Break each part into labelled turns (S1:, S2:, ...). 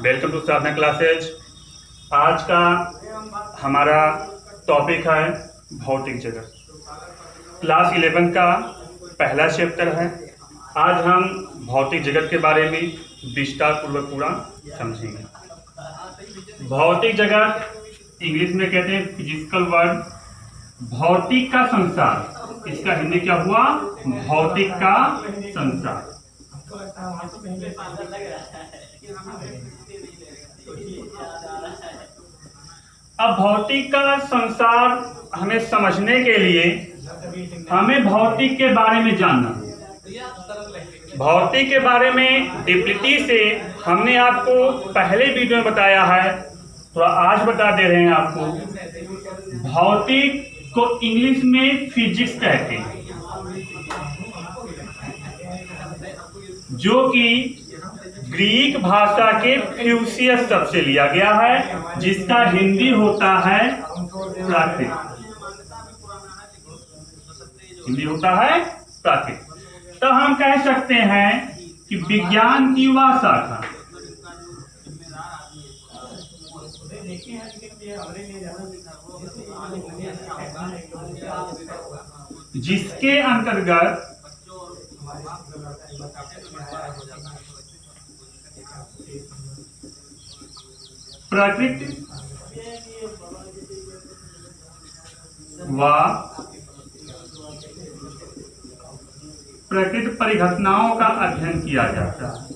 S1: Welcome to Sadhana classes. आज का हमारा टॉपिक है भौतिक जगत। क्लास 11 का पहला चैप्टर है। आज हम भौतिक जगत के बारे में विस्तार पूर्वक पूरा समझेंगे। भौतिक जगत इंग्लिश में कहते हैं फिजिकल वर्ल्ड, भौतिक का संसार। इसका हिंदी क्या हुआ? भौतिक का संसार। अब भौतिक का संसार हमें समझने के लिए हमें भौतिक के बारे में जानना है। भौतिक के बारे में डिप्टी से हमने आपको पहले वीडियो में बताया है, थोड़ा आज बता दे रहे हैं आपको। भौतिक को इंग्लिश में फिजिक्स कहते हैं, जो कि ग्रीक भाषा के फ्यूसियस शब्द से लिया गया है, जिसका हिंदी होता है प्राकृत। हिंदी होता है प्राकृत। तो हम कह सकते हैं कि विज्ञान की वह शाखा जिसके अंतर्गत प्रकृति व प्रकृति परिघटनाओं का अध्ययन किया जाता है।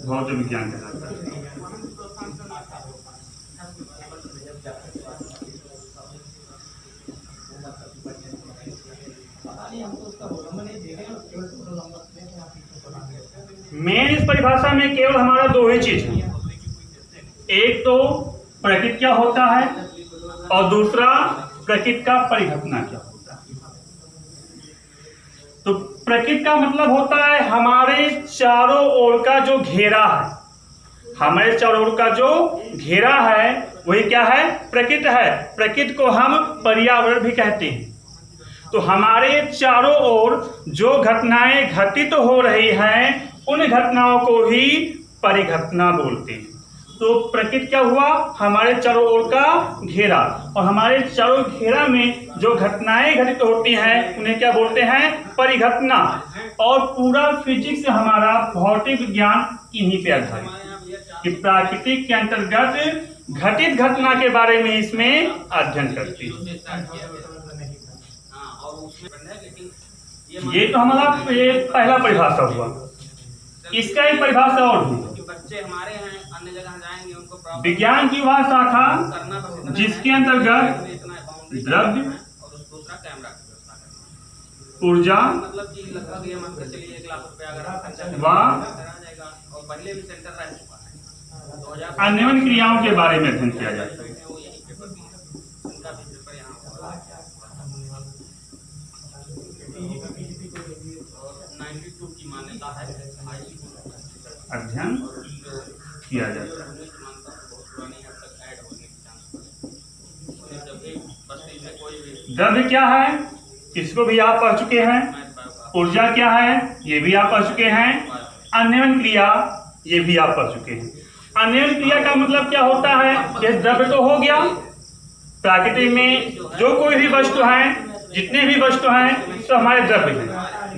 S1: भौतिक विज्ञान कहलाता है। मेन इस परिभाषा में केवल हमारा दो ही चीज है, एक तो प्रकृति क्या होता है और दूसरा प्रकृति का परिघटना क्या होता है। तो प्रकृति का मतलब होता है हमारे चारों ओर का जो घेरा है। हमारे चारों ओर का जो घेरा है वही क्या है? प्रकृति है। प्रकृति को हम पर्यावरण भी कहते हैं। तो हमारे चारों ओर जो घटनाएं घटित हो रही हैं, उन घटनाओं को ही परिघटना बोलते हैं। तो प्रकृति क्या हुआ? हमारे चारों ओर का घेरा, और हमारे चारों घेरा में जो घटनाएं घटित होती हैं उन्हें क्या बोलते हैं? परिघटना। और पूरा फिजिक्स हमारा भौतिक विज्ञान इन्हीं पे आधारित है कि प्राकृतिक के अंतर्गत घटित घटना के बारे में इसमें अध्ययन करती है। ये तो हमारा पहला परिभाषा हुआ। इसका एक परिभाषा और भी,
S2: बच्चे हमारे हैं अन्य जगह जाएंगे, उनको
S1: विज्ञान की वह शाखा जिसके अंतर्गत द्रव्य, ऊर्जा,
S2: मतलब कि लगभग ये मान के चलिए 1 लाख रुपए अगर
S1: व
S2: और पहले भी सेंटर रह चुका है,
S1: अन्य क्रियाओं के बारे में अध्ययन किया जाता है। अध्ययन किया जाता है। द्रव्य क्या है? इसको भी आप पढ़ चुके हैं। ऊर्जा क्या है? ये भी आप पढ़ चुके हैं। अन्वयन क्रिया, ये भी आप पढ़ चुके हैं। अन्वयन क्रिया का मतलब क्या होता है? ये द्रव्य तो हो गया। प्रकृति में जो कोई भी वस्तु है, जितने भी वस्तु हैं, सब हमारे द्रव्य हैं।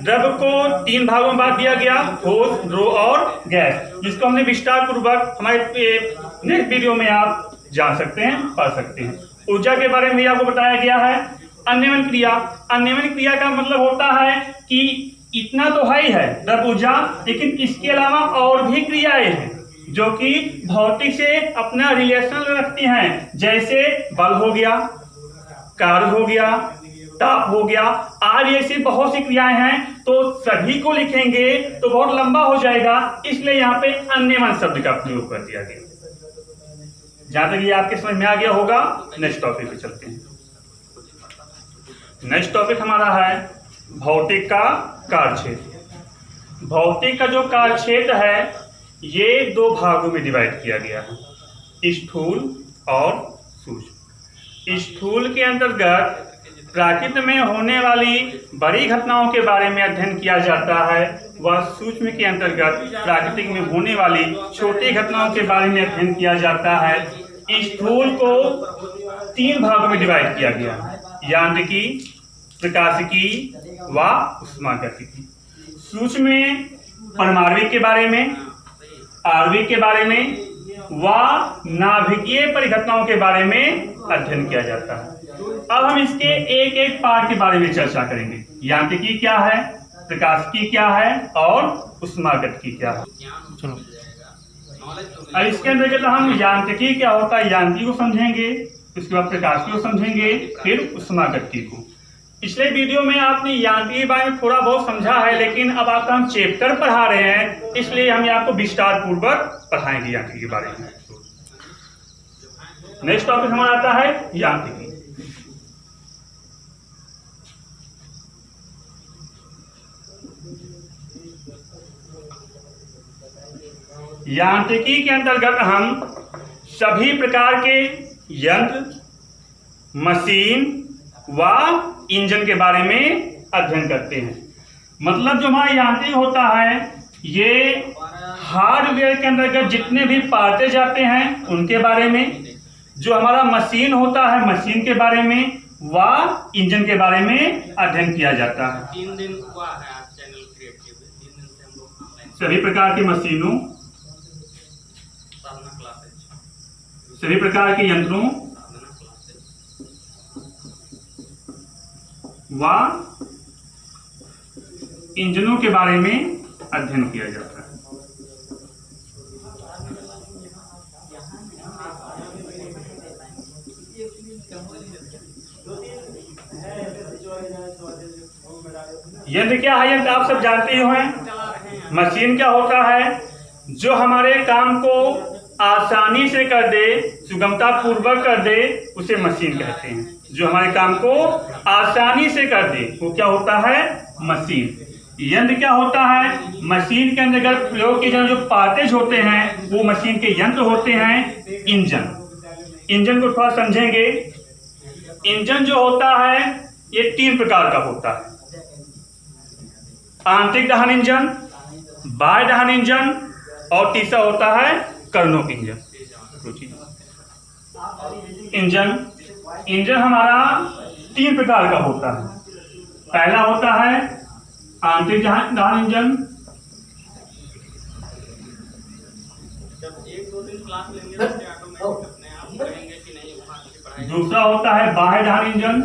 S1: द्रव्य को 3 भागों में बांट दिया गया, ठोस, द्रव और गैस, जिसको हमने विस्तार पूर्वक हमारे नेक्स्ट वीडियो में आप जान सकते हैं, पढ़ सकते हैं। ऊर्जा के बारे में भी आपको बताया गया है। अन्वयन क्रिया, अन्वयन क्रिया का मतलब होता है कि इतना तो है ही है द्रव्य ऊर्जा, लेकिन इसके अलावा और भी क्रियाएं हैं जो कि भौतिक से अपना रिलेशन रखती हैं, जैसे बल हो गया, कार्य हो गया, ताप हो गया, आज ऐसी बहुत सी क्रियाएं हैं। तो सभी को लिखेंगे तो बहुत लंबा हो जाएगा, इसलिए यहाँ पे अन्वयन शब्द का प्रयोग कर दिया गया। जहां तक ये आपके समझ में आ गया होगा, नेक्स्ट टॉपिक पे चलते हैं। नेक्स्ट टॉपिक हमारा है भौतिक का कार्यक्षेत्र। भौतिक का जो कार्यक्षेत्र है ये दो भागों में डिवाइड किया गया है, स्थूल और सूक्ष्म। स्थूल के अंतर्गत प्रकृति में होने वाली बड़ी घटनाओं के बारे में अध्ययन किया जाता है, वह सूक्ष्म के अंतर्गत प्राकृतिक में होने वाली छोटी घटनाओं के बारे में अध्ययन किया जाता है। स्थूल को 3 भागों में डिवाइड किया गया, यांत्रिकी, प्रकाशिकी व ऊष्मागतिकी। सूक्ष्म में परमाणविक के बारे में, आणविक के बारे में व नाभिकीय परिघटनाओं के बारे में अध्ययन किया जाता है। अब हम इसके एक एक पार्ट के बारे में चर्चा करेंगे। यांत्रिकी क्या है, प्रकाशिकी क्या है और ऊष्मागतिकी क्या है। चलो, अब इसके अंतर्गत हम यांत्रिकी क्या होता है, यांत्रिकी को समझेंगे, उसके बाद प्रकाशिकी को समझेंगे, फिर ऊष्मागतिकी को। पिछले वीडियो में आपने यांत्रिकी के बारे में थोड़ा बहुत समझा है, लेकिन अब आपका हम चैप्टर पढ़ा रहे हैं, इसलिए हम आपको विस्तार पूर्वक पढ़ाएंगे यांत्रिकी के बारे में। नेक्स्ट टॉपिक हमारा आता है यांत्रिकी। यांत्रिकी के अंतर्गत हम सभी प्रकार के यंत्र, मशीन व इंजन के बारे में अध्ययन करते हैं। मतलब जो हमारा यांत्रिक होता है, ये हार्डवेयर के अंतर्गत जितने भी पार्टे जाते हैं उनके बारे में, जो हमारा मशीन होता है मशीन के बारे में व इंजन के बारे में अध्ययन किया जाता है।
S2: 3 दिन हुआ है आप चैनल क्रिएट किए हुए, 3 दिन से हम लोग ऑनलाइन
S1: सभी प्रकार की मशीनों,
S2: साधना क्लासेज,
S1: सभी प्रकार के यंत्रों
S2: साधना क्लासेज,
S1: व इंजनों के बारे में अध्ययन किया जाता है। यंत्र क्या है, यंत्र आप सब जानते ही हैं। मशीन क्या होता है, जो हमारे काम को आसानी से कर दे, सुगमता पूर्वक कर दे, उसे मशीन कहते हैं। जो हमारे काम को आसानी से कर दे वो क्या होता है, मशीन। यंत्र क्या होता है, मशीन के अंतर्गत प्रयोग किए जाने जो पार्टेज होते हैं वो मशीन के यंत्र होते हैं। इंजन, इंजन को थोड़ा समझेंगे। इंजन जो होता है ये 3 प्रकार का होता है, आंतरिक दहन इंजन, बाह्य दहन इंजन और तीसरा होता है कर्णक इंजन। इंजन हमारा 3 प्रकार का होता है। पहला होता है आंतरिक दहन इंजन,
S2: जब 1-2 दिन क्लास लेंगे तो ऑटोमेटिक अपने आप करेंगे कि नहीं वहाँ की पढ़ाई।
S1: दूसरा होता है बाह्य दहन इंजन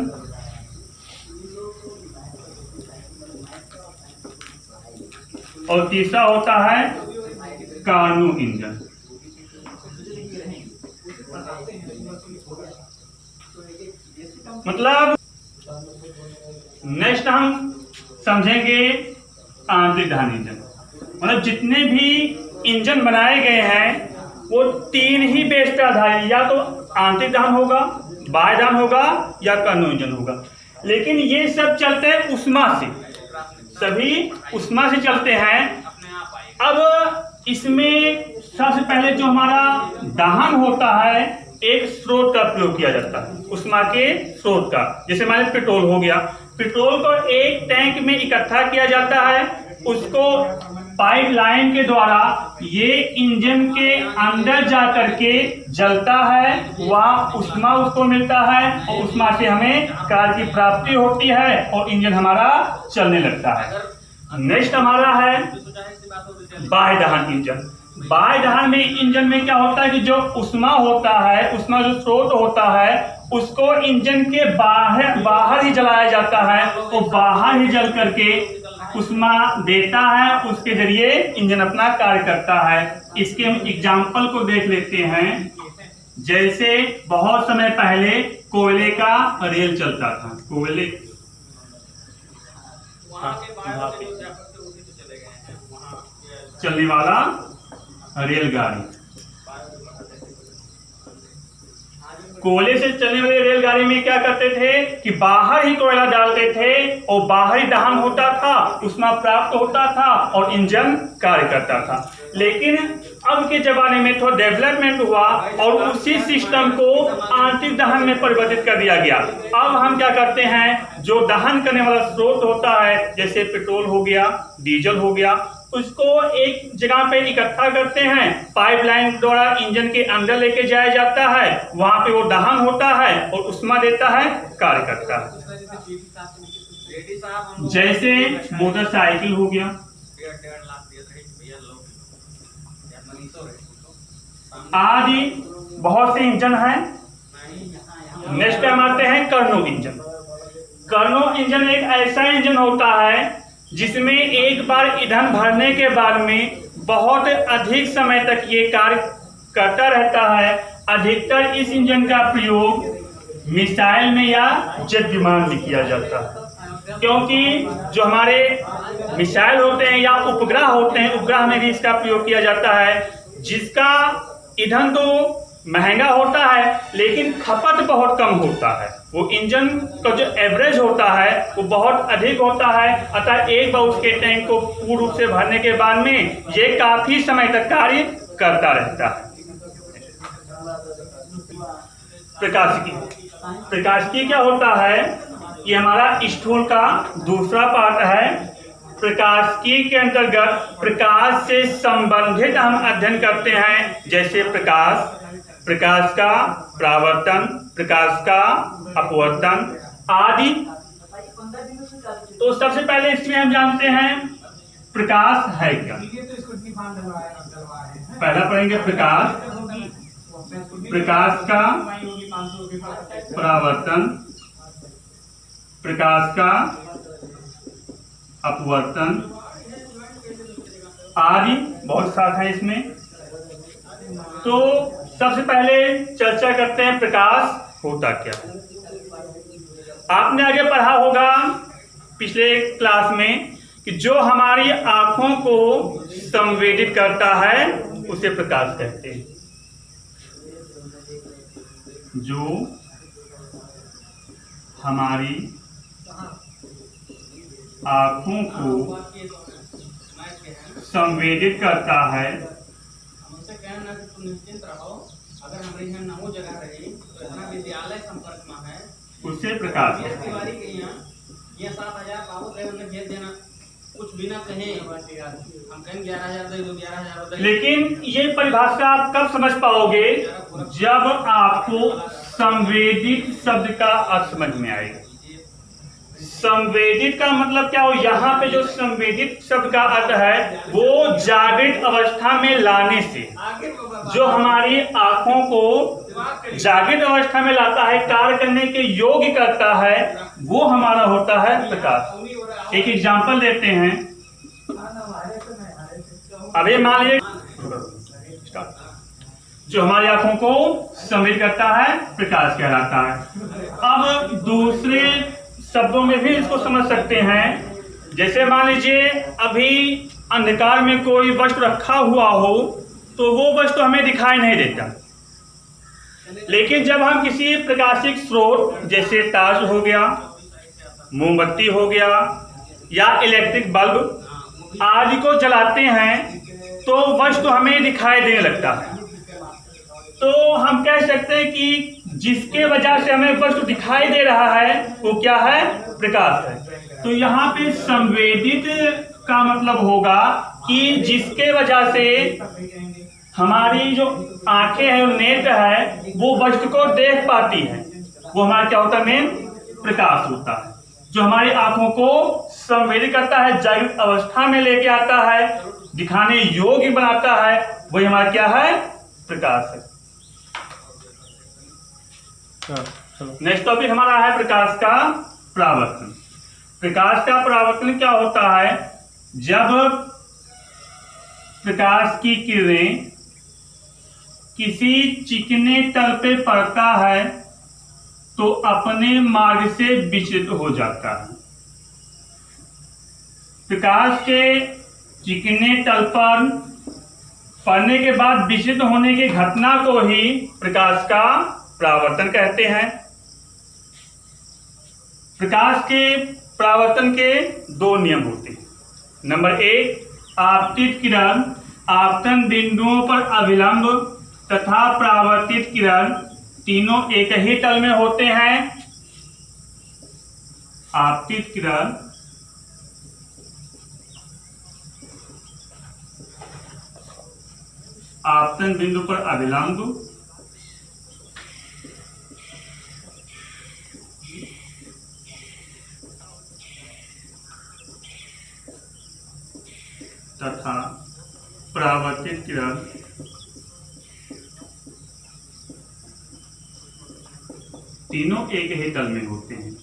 S1: और तीसरा होता है कार्नोक इंजन। मतलब नेक्स्ट हम समझेंगे आंतरिक दहन इंजन। मतलब जितने भी इंजन बनाए गए हैं वो 3 ही बेस पर आधारित, या तो आंतरिक दहन होगा, बाह्य दहन होगा या कार्नोक इंजन होगा। लेकिन ये सब चलते हैं ऊष्मा से, सभी ऊष्मा से चलते हैं।
S2: अपने आप आएगा।
S1: अब इसमें सबसे पहले जो हमारा दहन होता है, एक स्रोत का प्रयोग किया जाता है, ऊष्मा के स्रोत का। जैसे हमारे पेट्रोल हो गया, पेट्रोल को एक टैंक में इकट्ठा किया जाता है, उसको पाइपलाइन के द्वारा ये इंजन के अंदर जा करके जलता है, वह ऊष्मा उसको मिलता है और ऊष्मा से हमें कार्य की प्राप्ति होती है और इंजन हमारा चलने लगता है। नेक्स्ट हमारा है बाह्य दहन इंजन। बाह्य दहन में इंजन में क्या होता है कि जो ऊष्मा होता है, ऊष्मा जो स्रोत होता है, उसको इंजन के बाहर ही जलाया जाता है, वो बाहर ही जल करके ऊष्मा देता है, उसके जरिए इंजन अपना कार्य करता है। इसके हम एग्जाम्पल को देख लेते हैं। जैसे बहुत समय पहले कोयले का रेल चलता था, कोयले चलने वाला रेलगाड़ी, कोयले से चलने वाली रेलगाड़ी में क्या करते थे कि बाहर ही कोयला डालते थे और बाहर ही दहन होता था, ऊष्मा प्राप्त होता था और इंजन कार्य करता था। लेकिन अब के जमाने में थोड़ा डेवलपमेंट हुआ और उसी सिस्टम को आंतरिक दहन में परिवर्तित कर दिया गया। अब हम क्या करते हैं, जो दहन करने वाला स्रोत होता है जैसे पेट्रोल हो गया, डीजल हो गया, उसको एक जगह पे इकट्ठा करते हैं, पाइपलाइन द्वारा इंजन के अंदर लेके जाया जाता है, वहां पे वो दहन होता है और उष्मा देता है, कार्य करता है। जैसे मोटरसाइकिल हो गया, आदि बहुत से इंजन हैं। नेक्स्ट टाइम आते हैं कर्नो इंजन। कर्नो इंजन एक ऐसा इंजन होता है जिसमें एक बार ईंधन भरने के बाद में बहुत अधिक समय तक ये कार्य करता रहता है। अधिकतर इस इंजन का प्रयोग मिसाइल में या जेट विमान में किया जाता है, क्योंकि जो हमारे मिसाइल होते हैं या उपग्रह होते हैं, उपग्रह में भी इसका प्रयोग किया जाता है, जिसका ईंधन तो महंगा होता है लेकिन खपत बहुत कम होता है। वो इंजन का जो एवरेज होता है वो बहुत अधिक होता है, अतः एक बार उसके टैंक को पूर्ण रूप से भरने के बाद में ये काफी समय तक कार्य करता रहता है। प्रकाशिकी क्या होता है, ये हमारा स्थूल का दूसरा पार्ट है। प्रकाशिकी के अंतर्गत प्रकाश से संबंधित हम अध्ययन करते हैं, जैसे प्रकाश, प्रकाश का परावर्तन, प्रकाश का अपवर्तन आदि। तो सबसे पहले इसमें हम जानते हैं प्रकाश है क्या। पहला पढ़ेंगे प्रकाश, प्रकाश का परावर्तन, प्रकाश का अपवर्तन आदि, बहुत साथ है इसमें। तो सबसे पहले चर्चा करते हैं प्रकाश होता क्या है। आपने आगे पढ़ा होगा पिछले क्लास में कि जो हमारी आंखों को संवेदित करता है उसे प्रकाश कहते हैं। जो हमारी आंखों को संवेदित करता है
S2: अगर हमारे यहाँ नौ जगह रही तो इतना विद्यालय संपर्क में है,
S1: उससे प्रकाश
S2: तिवारी के यहाँ ये 7,000 बाबू थे, उन्हें भेज देना कुछ भी ना कहे, हम कहें 11,000 दे दो, 11,000 दे।
S1: लेकिन ये परिभाषा आप कब समझ पाओगे, जब आपको संवेदित शब्द का अर्थ समझ में आएगा। संवेदित का मतलब क्या हो, यहाँ पे जो संवेदित शब्द का अर्थ है वो जागृत अवस्था में लाने से, जो हमारी आंखों को जागृत अवस्था में लाता है, कार्य करने के योग्य करता है, वो हमारा होता है प्रकाश। एक एग्जांपल देते हैं। अब ये मान लीजिए जो हमारी आंखों को संवेदित करता है प्रकाश कहलाता है। अब दूसरे शब्दों में भी इसको समझ सकते हैं। जैसे मान लीजिए अभी अंधकार में कोई वस्तु रखा हुआ हो तो वो वस्तु हमें दिखाई नहीं देता, लेकिन जब हम किसी प्रकाशिक स्रोत जैसे टार्च हो गया, मोमबत्ती हो गया या इलेक्ट्रिक बल्ब आदि को जलाते हैं तो वस्तु हमें दिखाई देने लगता है। तो हम कह सकते हैं कि जिसके वजह से हमें वस्तु दिखाई दे रहा है वो क्या है, प्रकाश है। तो यहाँ पे संवेदित का मतलब होगा कि जिसके वजह से हमारी जो आंखें हैं, नेत्र है, वो वस्तु को देख पाती है, वो हमारा क्या होता है, मेन प्रकाश होता है। जो हमारी आंखों को संवेदित करता है, जागृत अवस्था में लेके आता है, दिखाने योग्य बनाता है, वही हमारा क्या है, प्रकाश है। नेक्स्ट टॉपिक हमारा है प्रकाश का परावर्तन। प्रकाश का परावर्तन क्या होता है, जब प्रकाश की किरणें किसी चिकने तल पे पड़ता है तो अपने मार्ग से विचलित हो जाता है। प्रकाश के चिकने तल पर पड़ने के बाद विचलित होने की घटना को ही प्रकाश का परावर्तन कहते हैं। प्रकाश के परावर्तन के दो नियम होते हैं। नंबर 1, आपतित किरण आपतन बिंदुओं पर अभिलंब तथा परावर्तित किरण तीनों एक ही तल में होते हैं। आपतित किरण आपतन बिंदु पर अभिलंब तथा परावर्तित किरण तीनों एक ही तल में होते हैं।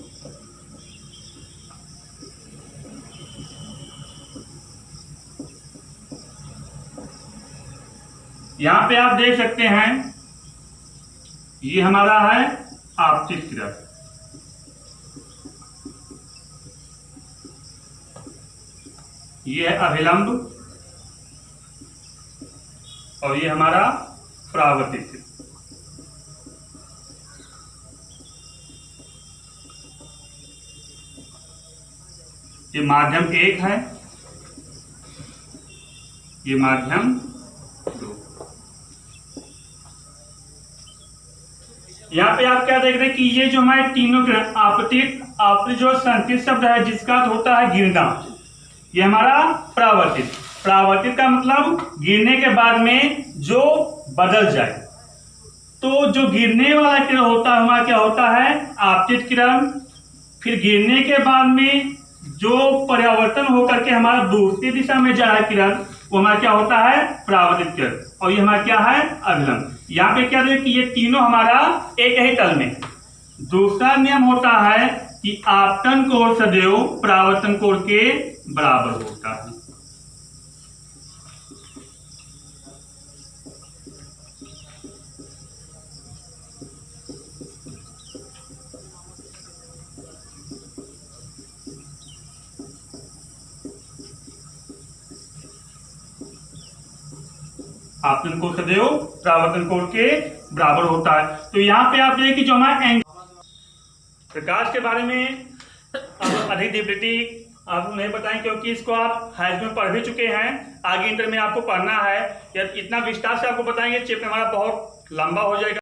S1: यहां पे आप देख सकते हैं, ये हमारा है आपतित किरण, ये है अभिलंब और ये हमारा परावर्तित किरण। ये माध्यम 1 है, ये माध्यम 2। यहाँ पे आप क्या देख रहे हैं कि ये जो हमारे तीनों किरण आपतित जो संकेत शब्द है जिसका अर्थ होता है गिरना, ये हमारा परावर्तित का मतलब गिरने के बाद में जो बदल जाए। तो जो गिरने वाला किरण होता है हमारा क्या होता है आपतित किरण, फिर गिरने के बाद में जो परिवर्तन होकर के हमारा दूसरी दिशा में जा रहा है किरण, वो हमारा क्या होता है परावर्तित किरण, और ये हमारा क्या है अभिलंब। यहाँ पे क्या देखिए कि ये तीनों हमारा एक ही तल में। दूसरा नियम होता है कि आपतन कोण सदैव परावर्तन कोण के बराबर होता है। आपतन कोण सदैव परावर्तन कोण के बराबर होता है। तो यहाँ पे आप देखिए कि जो हमारा प्रकाश के बारे में अधिक डिटेलिटी आप नहीं बताएं, क्योंकि इसको आप हाई स्कूल में पढ़ भी चुके हैं, आगे इंटर में आपको पढ़ना है। इतना विस्तार से आपको बताएंगे चैप्टर हमारा बहुत लंबा हो जाएगा।